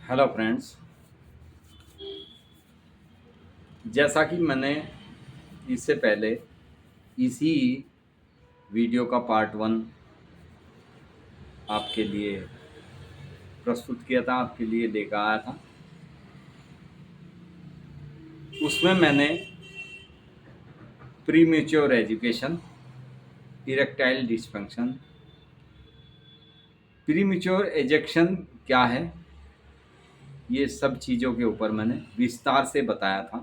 Hello friends. जैसा कि मैंने इससे पहले इसी वीडियो का पार्ट वन आपके लिए प्रस्तुत किया था, आपके लिए लेकर आया था। उसमें मैंने premature education, erectile dysfunction, premature ejection क्या है, ये सब चीज़ों के ऊपर मैंने विस्तार से बताया था।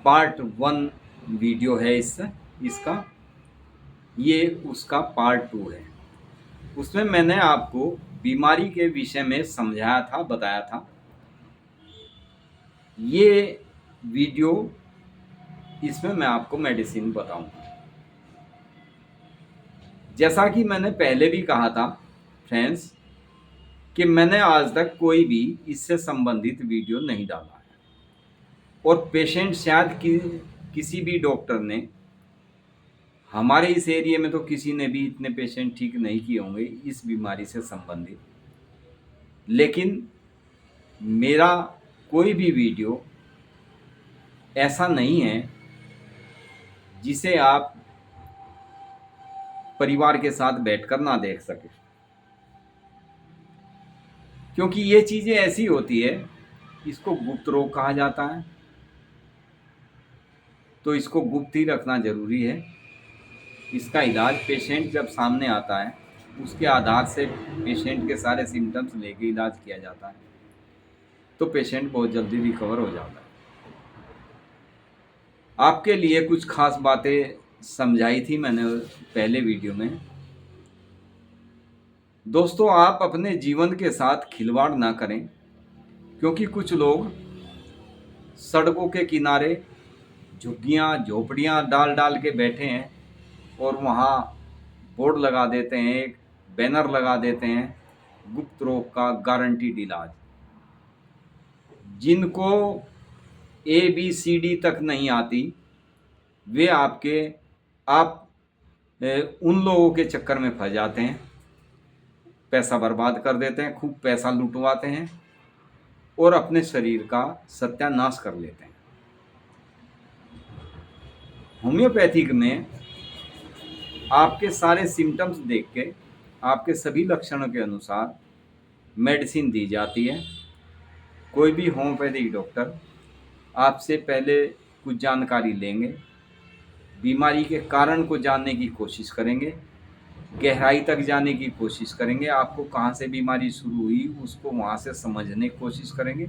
पार्ट वन वीडियो है इसका, ये उसका पार्ट टू है। उसमें मैंने आपको बीमारी के विषय में समझाया था, बताया था। ये वीडियो, इसमें मैं आपको मेडिसिन बताऊंगा। जैसा कि मैंने पहले भी कहा था फ्रेंड्स, कि मैंने आज तक कोई भी इससे संबंधित वीडियो नहीं डाला है, और पेशेंट शायद किसी भी डॉक्टर ने, हमारे इस एरिया में तो किसी ने भी इतने पेशेंट ठीक नहीं किए होंगे इस बीमारी से संबंधित। लेकिन मेरा कोई भी वीडियो ऐसा नहीं है जिसे आप परिवार के साथ बैठकर ना देख सके, क्योंकि ये चीज़ें ऐसी होती है, इसको गुप्त रोग कहा जाता है, तो इसको गुप्त ही रखना ज़रूरी है। इसका इलाज पेशेंट जब सामने आता है उसके आधार से पेशेंट के सारे सिम्टम्स लेके इलाज किया जाता है, तो पेशेंट बहुत जल्दी रिकवर हो जाता है। आपके लिए कुछ खास बातें समझाई थी मैंने पहले वीडियो में। दोस्तों, आप अपने जीवन के साथ खिलवाड़ ना करें, क्योंकि कुछ लोग सड़कों के किनारे झुग्गियाँ झोपड़ियाँ डाल डाल के बैठे हैं और वहाँ बोर्ड लगा देते हैं, एक बैनर लगा देते हैं, गुप्त रोग का गारंटीड इलाज। जिनको ABCD तक नहीं आती, वे आप उन लोगों के चक्कर में फंस जाते हैं, पैसा बर्बाद कर देते हैं, खूब पैसा लुटवाते हैं और अपने शरीर का सत्यानाश कर लेते हैं। होम्योपैथिक में आपके सारे सिम्टम्स देख के, आपके सभी लक्षणों के अनुसार मेडिसिन दी जाती है। कोई भी होम्योपैथिक डॉक्टर आपसे पहले कुछ जानकारी लेंगे, बीमारी के कारण को जानने की कोशिश करेंगे, गहराई तक जाने की कोशिश करेंगे, आपको कहाँ से बीमारी शुरू हुई उसको वहाँ से समझने की कोशिश करेंगे।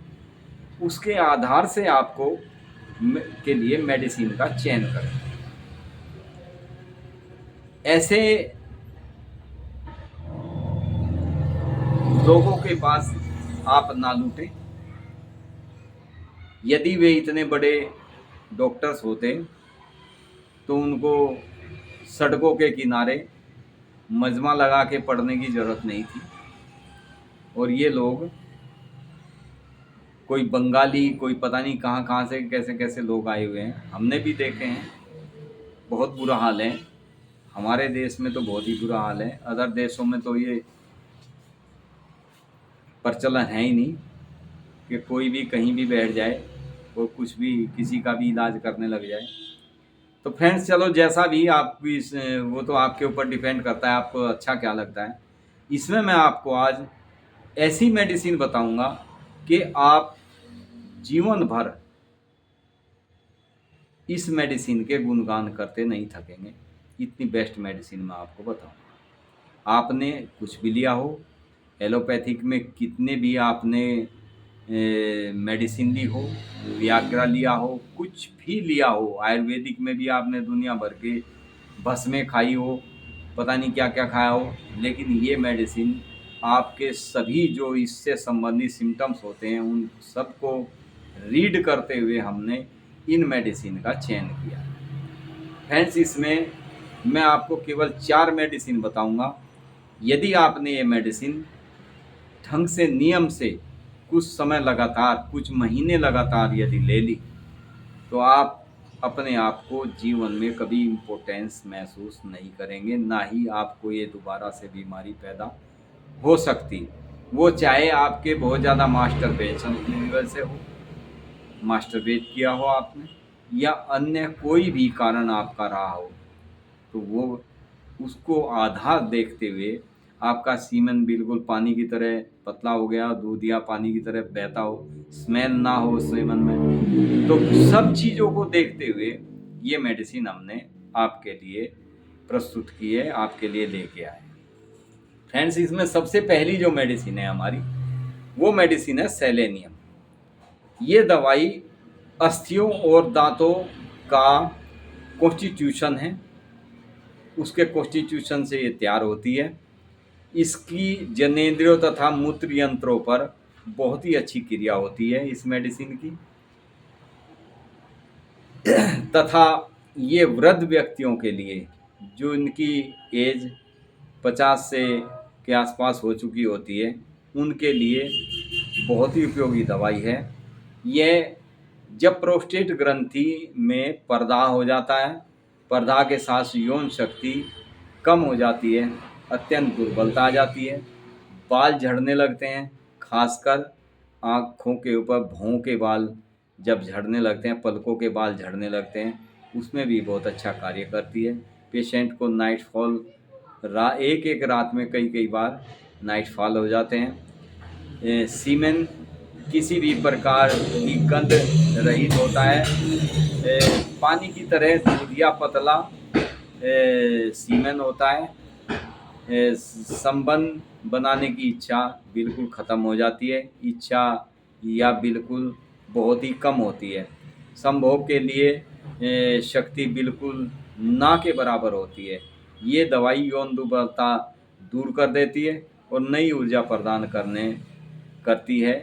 उसके आधार से आपको के लिए मेडिसिन का चयन करें। ऐसे लोगों के पास आप ना लूटें। यदि वे इतने बड़े डॉक्टर्स होते तो उनको सड़कों के किनारे मजमा लगा के पढ़ने की ज़रूरत नहीं थी। और ये लोग, कोई बंगाली, कोई पता नहीं कहाँ कहाँ से कैसे कैसे लोग आए हुए हैं, हमने भी देखे हैं। बहुत बुरा हाल है हमारे देश में, तो बहुत ही बुरा हाल है। अदर देशों में तो ये प्रचलन है ही नहीं कि कोई भी कहीं भी बैठ जाए और कुछ भी किसी का भी इलाज करने लग जाए। तो फ्रेंड्स, चलो जैसा भी आप इस, वो तो आपके ऊपर डिपेंड करता है आपको अच्छा क्या लगता है। इसमें मैं आपको आज ऐसी मेडिसिन बताऊंगा कि आप जीवन भर इस मेडिसिन के गुणगान करते नहीं थकेंगे। इतनी बेस्ट मेडिसिन मैं आपको बताऊंगा। आपने कुछ भी लिया हो, एलोपैथिक में कितने भी आपने मेडिसिन ली हो, वियाग्रा लिया हो, कुछ भी लिया हो, आयुर्वेदिक में भी आपने दुनिया भर के भस्में खाई हो, पता नहीं क्या क्या खाया हो, लेकिन ये मेडिसिन आपके सभी जो इससे संबंधित सिम्टम्स होते हैं उन सबको रीड करते हुए हमने इन मेडिसिन का चयन किया। फ्रेंड्स, इसमें मैं आपको केवल 4 मेडिसिन बताऊंगा। यदि आपने ये मेडिसिन ढंग से, नियम से कुछ समय लगातार, कुछ महीने लगातार यदि ले ली, तो आप अपने आप को जीवन में कभी इम्पोर्टेंस महसूस नहीं करेंगे, ना ही आपको ये दोबारा से बीमारी पैदा हो सकती। वो चाहे आपके बहुत ज़्यादा मास्टरबेशन की वजह से हो, मास्टरबेट किया हो आपने, या अन्य कोई भी कारण आपका रहा हो, तो वो उसको आधार देखते हुए आपका सीमेन बिल्कुल पानी की तरह पतला हो गया, दूध या पानी की तरह बहता हो, स्मेल ना हो सीमेन में, तो सब चीज़ों को देखते हुए ये मेडिसिन हमने आपके लिए प्रस्तुत की है, आपके लिए लेके आए। फ्रेंड्स, इसमें सबसे पहली जो मेडिसिन है हमारी, वो मेडिसिन है सेलेनियम। ये दवाई अस्थियों और दांतों का कॉन्स्टिट्यूशन है, उसके कॉन्स्टिट्यूशन से ये तैयार होती है। इसकी जनेंद्रियों तथा मूत्र यंत्रों पर बहुत ही अच्छी क्रिया होती है इस मेडिसिन की, तथा ये वृद्ध व्यक्तियों के लिए, जो इनकी एज 50 से के आसपास हो चुकी होती है, उनके लिए बहुत ही उपयोगी दवाई है। यह जब प्रोस्टेट ग्रंथि में पर्दा हो जाता है, पर्दा के साथ यौन शक्ति कम हो जाती है, अत्यंत दुर्बलता आ जाती है, बाल झड़ने लगते हैं, खासकर आँखों के ऊपर भौं के बाल जब झड़ने लगते हैं, पलकों के बाल झड़ने लगते हैं, उसमें भी बहुत अच्छा कार्य करती है। पेशेंट को नाइट फॉल एक एक रात में कई कई बार नाइट फॉल हो जाते हैं। सीमेन किसी भी प्रकार की गंध रहित होता है। पानी की तरह दूधिया पतला सीमेन होता है। संबंध बनाने की इच्छा बिल्कुल ख़त्म हो जाती है, इच्छा या बिल्कुल बहुत ही कम होती है। संभोग के लिए शक्ति बिल्कुल ना के बराबर होती है। ये दवाई यौन दुर्बलता दूर कर देती है और नई ऊर्जा प्रदान करती है।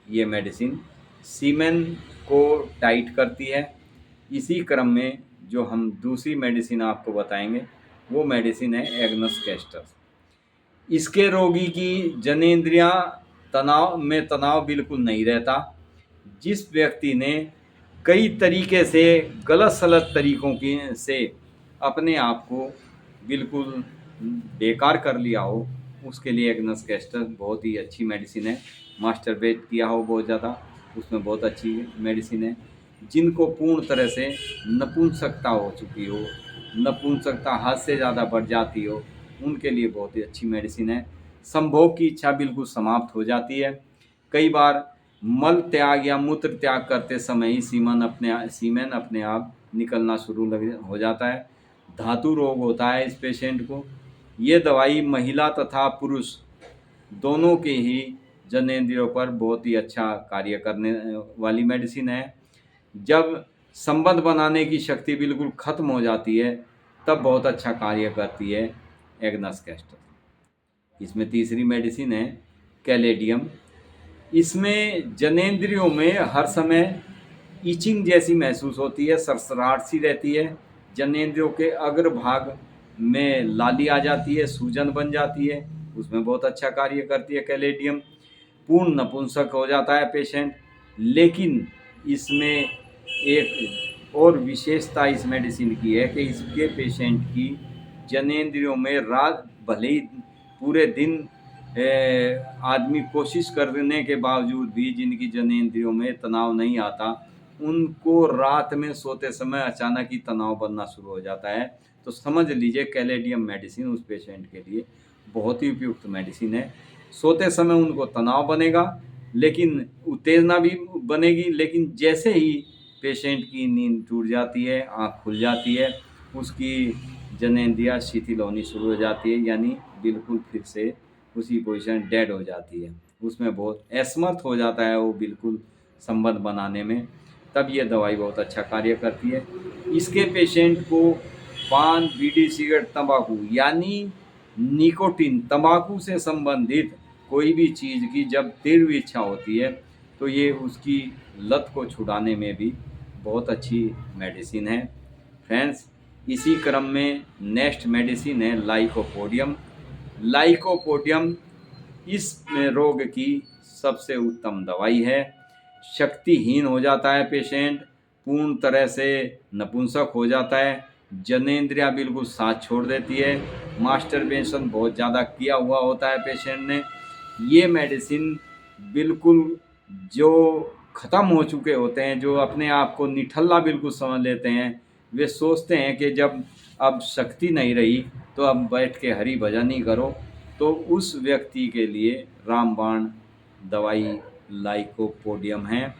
ये मेडिसिन सीमेन को टाइट करती है। इसी क्रम में जो हम दूसरी मेडिसिन आपको बताएंगे, वो मेडिसिन है एग्नस कैस्टस। इसके रोगी की जनेंद्रियां तनाव बिल्कुल नहीं रहता। जिस व्यक्ति ने कई तरीके से गलत सलत तरीकों से अपने आप को बिल्कुल बेकार कर लिया हो, उसके लिए एग्नस कैस्टस बहुत ही अच्छी मेडिसिन है। मास्टरबेट किया हो बहुत ज़्यादा, उसमें बहुत अच्छी मेडिसिन है। जिनको पूर्ण तरह से नपुंसकता हो चुकी हो, नपुंसकता हद से ज़्यादा बढ़ जाती हो, उनके लिए बहुत ही अच्छी मेडिसिन है। संभोग की इच्छा बिल्कुल समाप्त हो जाती है। कई बार मल त्याग या मूत्र त्याग करते समय ही सीमेन अपने आप निकलना शुरू हो जाता है। धातु रोग होता है इस पेशेंट को। ये दवाई महिला तथा पुरुष दोनों के ही जनेंद्रियों पर बहुत ही अच्छा कार्य करने वाली मेडिसिन है। जब संबंध बनाने की शक्ति बिल्कुल खत्म हो जाती है, तब बहुत अच्छा कार्य करती है एग्नस कैस्टस। इसमें तीसरी मेडिसिन है कैलेडियम। इसमें जनेंद्रियों में हर समय ईचिंग जैसी महसूस होती है, सरसराहट सी रहती है। जनेंद्रियों के अग्रभाग में लाली आ जाती है, सूजन बन जाती है, उसमें बहुत अच्छा कार्य करती है कैलेडियम। पूर्ण नपुंसक हो जाता है पेशेंट। लेकिन इसमें एक और विशेषता इस मेडिसिन की है कि इसके पेशेंट की जनेंद्रियों में रात भले ही पूरे दिन आदमी कोशिश करने के बावजूद भी जिनकी जनेंद्रियों में तनाव नहीं आता, उनको रात में सोते समय अचानक ही तनाव बनना शुरू हो जाता है। तो समझ लीजिए कैलेडियम मेडिसिन उस पेशेंट के लिए बहुत ही उपयुक्त मेडिसिन है। सोते समय उनको तनाव बनेगा, लेकिन उत्तेजना भी बनेगी, लेकिन जैसे ही पेशेंट की नींद टूट जाती है, आँख खुल जाती है, उसकी जनेंद्रियाँ शिथिल होनी शुरू हो जाती है, यानी बिल्कुल फिर से उसी पोजीशन डेड हो जाती है। उसमें बहुत असमर्थ हो जाता है वो बिल्कुल संबंध बनाने में। तब ये दवाई बहुत अच्छा कार्य करती है। इसके पेशेंट को पान, बीड़ी, सिगरेट, तंबाकू यानी निकोटीन, तंबाकू से संबंधित कोई भी चीज़ की जब तीव्र इच्छा होती है, तो ये उसकी लत को छुड़ाने में भी बहुत अच्छी मेडिसिन है। फ्रेंड्स, इसी क्रम में नेक्स्ट मेडिसिन है लाइकोपोडियम। लाइकोपोडियम इस रोग की सबसे उत्तम दवाई है। शक्तिहीन हो जाता है पेशेंट, पूर्ण तरह से नपुंसक हो जाता है, जनेंद्रियाँ बिल्कुल साथ छोड़ देती है, मास्टरबेशन बहुत ज़्यादा किया हुआ होता है पेशेंट ने, ये मेडिसिन बिल्कुल जो ख़त्म हो चुके होते हैं, जो अपने आप को निठल्ला बिल्कुल समझ लेते हैं, वे सोचते हैं कि जब अब शक्ति नहीं रही तो अब बैठ के हरि भजन ही करो, तो उस व्यक्ति के लिए रामबाण दवाई लाइकोपोडियम है।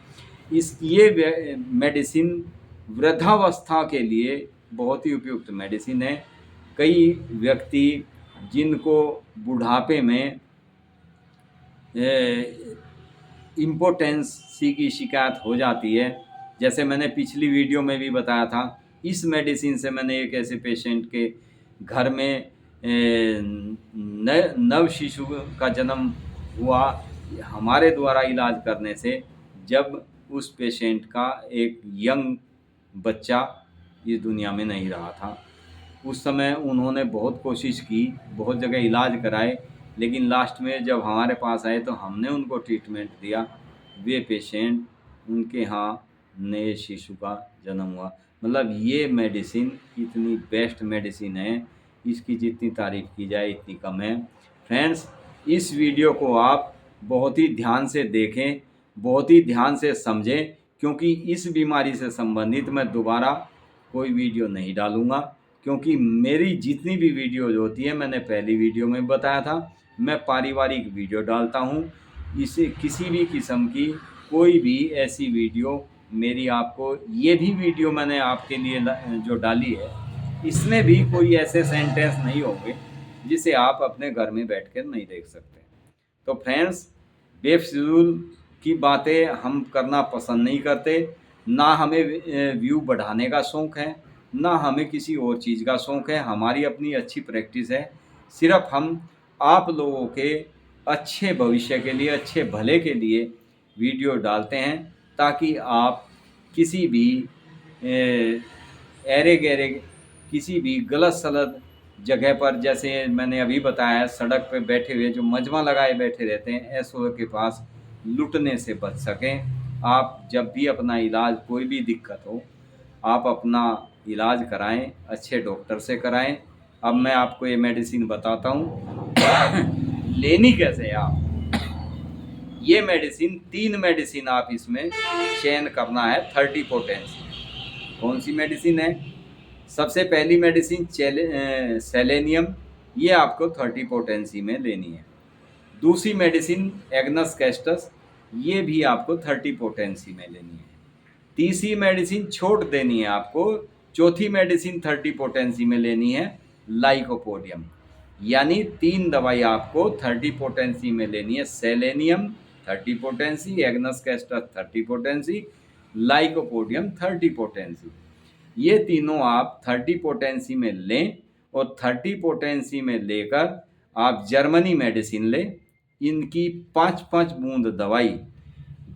ये मेडिसिन वृद्धावस्था के लिए बहुत ही उपयुक्त मेडिसिन है। कई व्यक्ति जिनको बुढ़ापे में इम्पोर्टेंस सी की शिकायत हो जाती है, जैसे मैंने पिछली वीडियो में भी बताया था, इस मेडिसिन से मैंने एक ऐसे पेशेंट के घर में नव शिशु का जन्म हुआ हमारे द्वारा इलाज करने से, जब उस पेशेंट का एक यंग बच्चा इस दुनिया में नहीं रहा था। उस समय उन्होंने बहुत कोशिश की, बहुत जगह इलाज कराए, लेकिन लास्ट में जब हमारे पास आए तो हमने उनको ट्रीटमेंट दिया। वे पेशेंट उनके यहाँ नए शिशु का जन्म हुआ। मतलब ये मेडिसिन इतनी बेस्ट मेडिसिन है, इसकी जितनी तारीफ़ की जाए इतनी कम है। फ्रेंड्स, इस वीडियो को आप बहुत ही ध्यान से देखें, बहुत ही ध्यान से समझें, क्योंकि इस बीमारी से संबंधित मैं दोबारा कोई वीडियो नहीं डालूँगा, क्योंकि मेरी जितनी भी वीडियोज़ होती है, मैंने पहली वीडियो में बताया था, मैं पारिवारिक वीडियो डालता हूँ। इसे किसी भी किस्म की कोई भी ऐसी वीडियो मेरी आपको, ये भी वीडियो मैंने आपके लिए जो डाली है, इसमें भी कोई ऐसे सेंटेंस नहीं होंगे जिसे आप अपने घर में बैठकर नहीं देख सकते। तो फ्रेंड्स, बेफिजूल की बातें हम करना पसंद नहीं करते, ना हमें व्यू बढ़ाने का शौक़ है, ना हमें किसी और चीज़ का शौक़ है। हमारी अपनी अच्छी प्रैक्टिस है, सिर्फ हम आप लोगों के अच्छे भविष्य के लिए, अच्छे भले के लिए वीडियो डालते हैं, ताकि आप किसी भी ऐरे गैरे, किसी भी गलत सलत जगह पर, जैसे मैंने अभी बताया, सड़क पे बैठे हुए जो मजमा लगाए बैठे रहते हैं, ऐसों के पास लुटने से बच सकें। आप जब भी अपना इलाज, कोई भी दिक्कत हो, आप अपना इलाज कराएं, अच्छे डॉक्टर से कराएं। अब मैं आपको ये मेडिसिन बताता हूँ लेनी कैसे है। आप ये मेडिसिन, 3 मेडिसिन आप इसमें चयन करना है 30 पोटेंसी। कौन सी मेडिसिन है? सबसे पहली मेडिसिन सेलेनियम, ये आपको 30 पोटेंसी में लेनी है। दूसरी मेडिसिन एग्नस कैस्टस, ये भी आपको 30 पोटेंसी में लेनी है। तीसरी मेडिसिन छोड़ देनी है आपको, चौथी मेडिसिन 30 पोटेंसी में लेनी है, लाइकोपोडियम। यानी 3 दवाई आपको 30 पोटेंसी में लेनी है। Selenium 30 potency, agnus castus 30 potency, lycopodium 30 potency. ये तीनों आप 30 पोटेंसी में लें, और 30 पोटेंसी में लेकर आप जर्मनी मेडिसिन लें। इनकी 5-5 बूंद दवाई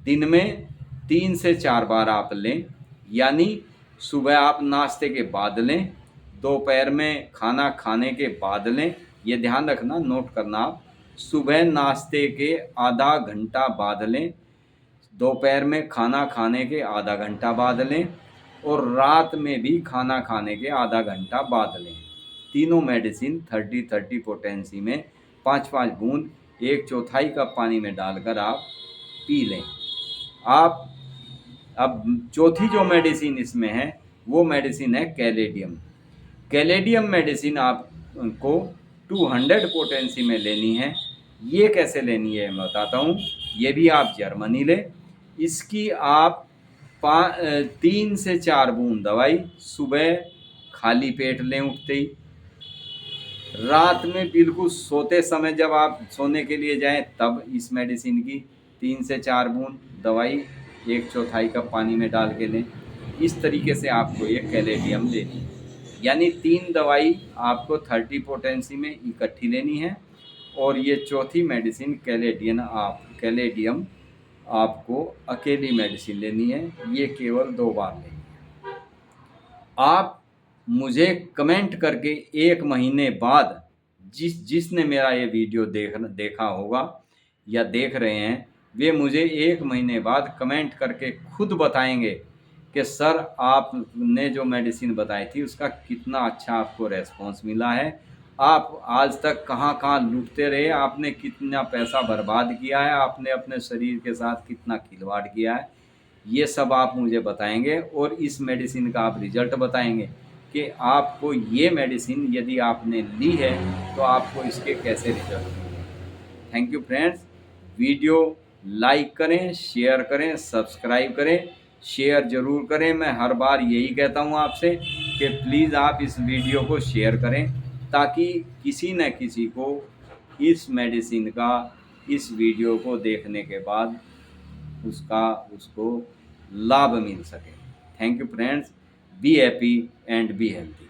दिन में 3 से 4 बार आप लें। यानी सुबह आप नाश्ते के बाद लें, दोपहर में खाना खाने के बाद लें। ये ध्यान रखना, नोट करना आप, सुबह नाश्ते के आधा घंटा बाद लें, दोपहर में खाना खाने के आधा घंटा बाद लें, और रात में भी खाना खाने के आधा घंटा बाद लें। तीनों मेडिसिन 30-30 पोटेंसी में 5-5 बूंद 1/4 कप पानी में डालकर आप पी लें। आप अब चौथी जो मेडिसिन इसमें है, वो मेडिसिन है कैलेडियम। कैलेडियम मेडिसिन आपको 200 पोटेंसी में लेनी है। ये कैसे लेनी है मैं बताता हूँ। ये भी आप जर्मनी लें। इसकी आप 3 से 4 बूंद दवाई सुबह खाली पेट लें उठते ही। रात में बिल्कुल सोते समय, जब आप सोने के लिए जाएं, तब इस मेडिसिन की 3 से 4 बूंद दवाई 1/4 कप पानी में डाल के लें। इस तरीके से आपको ये कैलेडियम लेनी है। यानी 3 दवाई आपको 30 पोटेंसी में इकट्ठी लेनी है, और ये चौथी मेडिसिन कैलेडियम आपको अकेली मेडिसिन लेनी है। ये केवल 2 बार लेनी है। आप मुझे कमेंट करके 1 महीने बाद, जिसने मेरा ये वीडियो देखा होगा या देख रहे हैं, वे मुझे 1 महीने बाद कमेंट करके खुद बताएंगे कि सर, आपने जो मेडिसिन बताई थी उसका कितना अच्छा आपको रेस्पॉन्स मिला है, आप आज तक कहाँ कहाँ लूटते रहे, आपने कितना पैसा बर्बाद किया है, आपने अपने शरीर के साथ कितना खिलवाड़ किया है, ये सब आप मुझे बताएंगे और इस मेडिसिन का आप रिजल्ट बताएंगे कि आपको ये मेडिसिन यदि आपने ली है तो आपको इसके कैसे रिजल्ट मिले। Thank you friends. Video like करें, शेयर करें, सब्सक्राइब करें, शेयर ज़रूर करें। मैं हर बार यही कहता हूँ आपसे कि प्लीज़ आप इस वीडियो को शेयर करें ताकि किसी न किसी को इस मेडिसिन का, इस वीडियो को देखने के बाद उसको लाभ मिल सके। Thank you friends. Be happy and be healthy.